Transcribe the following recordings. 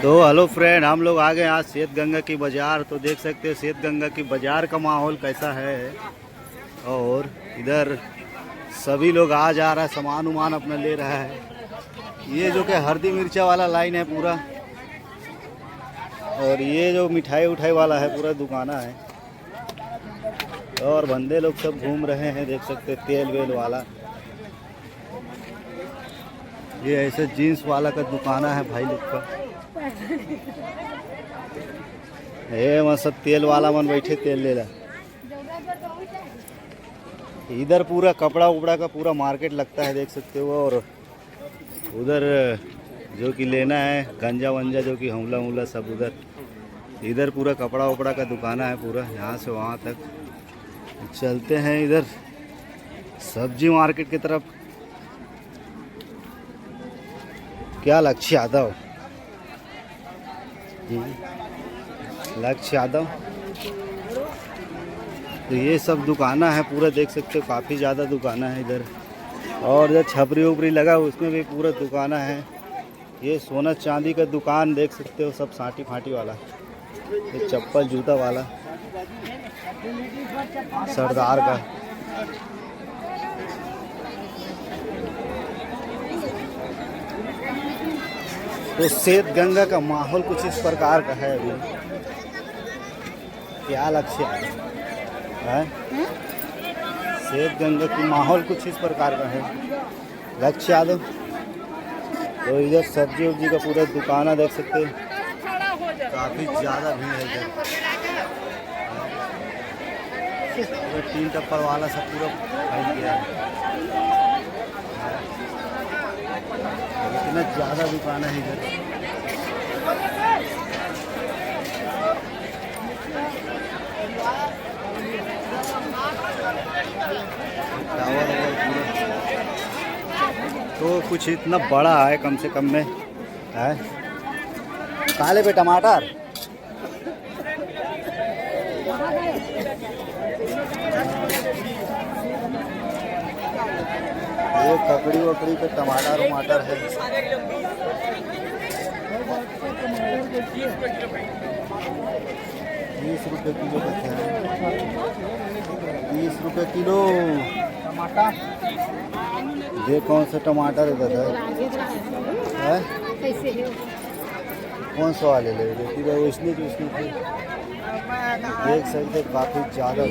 तो hello friend, हम लोग आ गए आज श्वेतगंगा की बाज़ार। तो देख सकते हो श्वेतगंगा की बाज़ार का माहौल कैसा है। और इधर सभी लोग आ जा रहा है, सामान उमान अपना ले रहा है। ये जो कि हल्दी मिर्चा वाला लाइन है पूरा, और ये जो मिठाई उठाई वाला है पूरा दुकाना है। और बंदे लोग सब घूम रहे हैं, देख सकते तेल वेल वाला। ये ऐसे जीन्स वाला का दुकाना है भाई लोग का। वहाँ सब तेल वाला मन बैठे तेल ले ला। इधर पूरा कपड़ा उपड़ा का पूरा मार्केट लगता है, देख सकते हो। और उधर जो कि लेना है गंजा वंजा, जो कि हमला उमला सब उधर। इधर पूरा कपड़ा उपड़ा का दुकाना है पूरा, यहाँ से वहाँ तक। चलते हैं इधर सब्जी मार्केट की तरफ। क्या लक्ष्य यादव, लक्ष्य यादव। तो ये सब दुकाना है पूरा, देख सकते हो काफ़ी ज़्यादा दुकाना है इधर। और इधर छपरी उपरी लगा उसमें भी पूरा दुकाना है। ये सोना चांदी का दुकान देख सकते हो, सब साटी फाटी वाला। ये चप्पल जूता वाला सरदार का। तो श्वेतगंगा का माहौल कुछ इस प्रकार का है अभी। क्या लक्ष्य है? श्वेतगंगा की माहौल कुछ इस प्रकार का है, लक्ष्य यादव। तो इधर सब्जी उब्जी का पूरा दुकान देख सकते हैं, काफ़ी ज़्यादा भीड़ है इधर। तीन टप्पर वाला सब पूरा फैल गया है, इतना ज़्यादा दुकान है इधर। तो कुछ इतना बड़ा है, कम से कम में है। काले पे टमाटर, ये ककड़ी वकड़ी पे टमाटर वमाटर है। 20 रुपये किलो का है, 20 रुपये किलो टमाटर। ये कौन सा टमाटर है दादा? कौन सा वाले ले रहे? उसने जो उसने देख सकते काफ़ी ज़्यादा।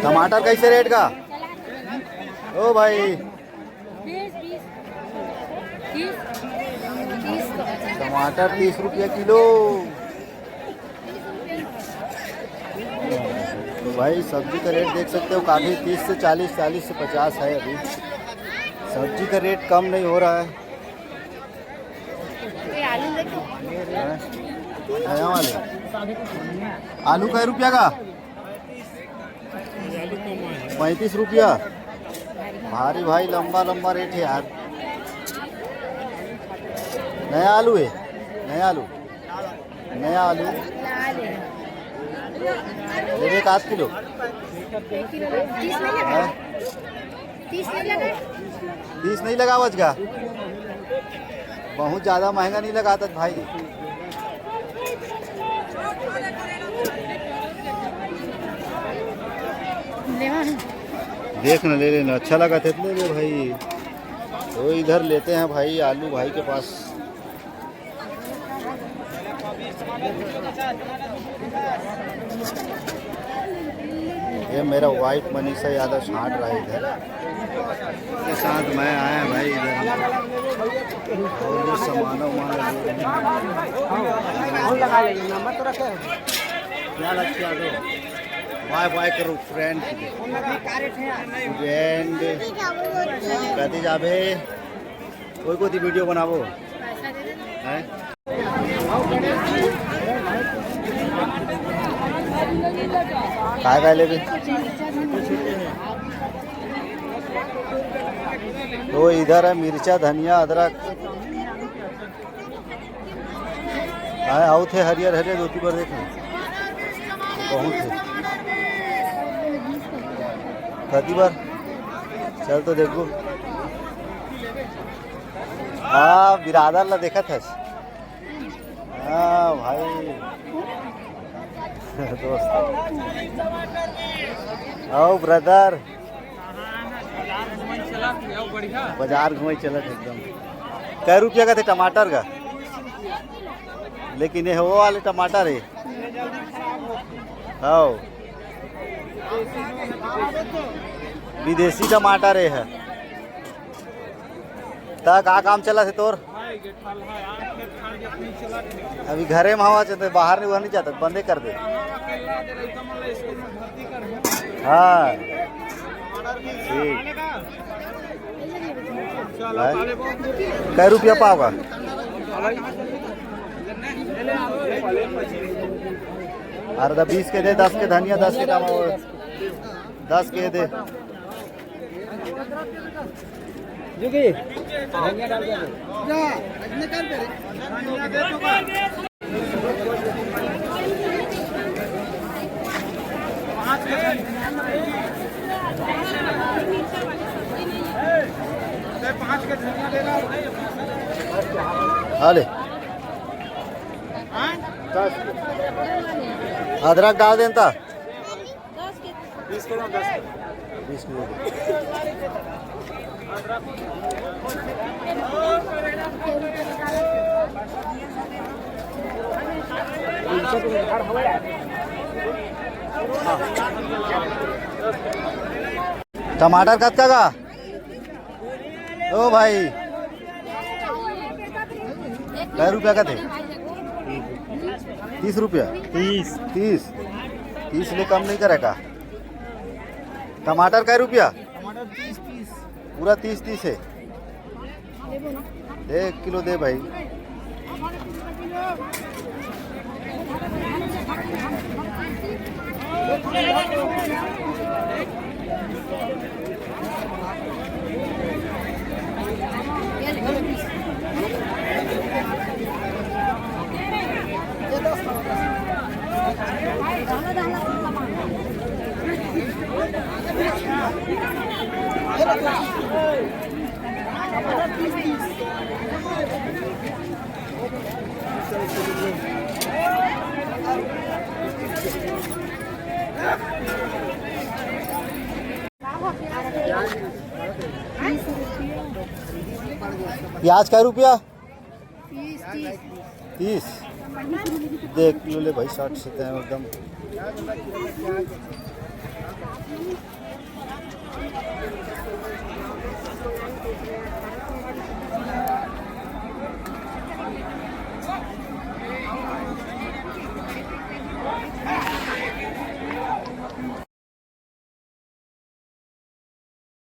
टमाटर कैसे रेट का? ओ भाई टमाटर 30 रुपये किलो। तो भाई सब्जी का रेट देख सकते हो काफ़ी, 30 से 40, 40 से 50 है अभी। सब्जी का रेट कम नहीं हो रहा है। नया वाले आलू कै रुपया का? 35 रुपया। भारी भाई लंबा लंबा रेट है यार। नया आलू है, नया आलू, नया आलू ले 1 किलो। 30 नहीं लगा बचगा, बहुत ज़्यादा महंगा नहीं लगाता भाई। देख न ले लेना, अच्छा लगा था ले ले भाई। तो इधर लेते हैं भाई आलू भाई के पास। ये मेरा वाइफ मनीषा यादव छांट रहा है इधर के साथ। मैं आया भाई इधर, और जो सामान क्या लगता है? वाई वाई करो फ्रेंड फ्रेंड कहते जाबे कोई कोई वीडियो बनाबो है। काय ले भी। तो इधर है मिर्चा धनिया अदरक। आए आओ थे हरियर हरियर धोती पर देखें बहुत है। कती बार चल तो देखो। हाँ बिरादर ला देखा था। हाँ भाई दोस्त आओ ब्रदर बाजार घुमाई चलत एकदम। कै रुपया का थे टमाटर का? लेकिन ये वो वाले टमाटर है। आओ विदेशी टमाटर है। ता का काम चला थे तोर? अभी घरे में हवा चलते, बाहर नहीं जाता, बंदे कर दे। हाँ ठीक। कै रुपया पाव का? अरे 20 के दे, 10 के धनिया, 10 के टमाटर, 10 के दे। हाले अदरक डाल देता 20 के 20 के। टमाटर कत्ता का? ओ भाई कै रुपया का थे? 30 रुपया। 30 ले कम नहीं करेगा। टमाटर कै रुपया? पूरा 30 है। दे 1 किलो दे भाई। प्याज कै रुपया? 30 दे 1 किलो ले भाई। 60 से एकदम।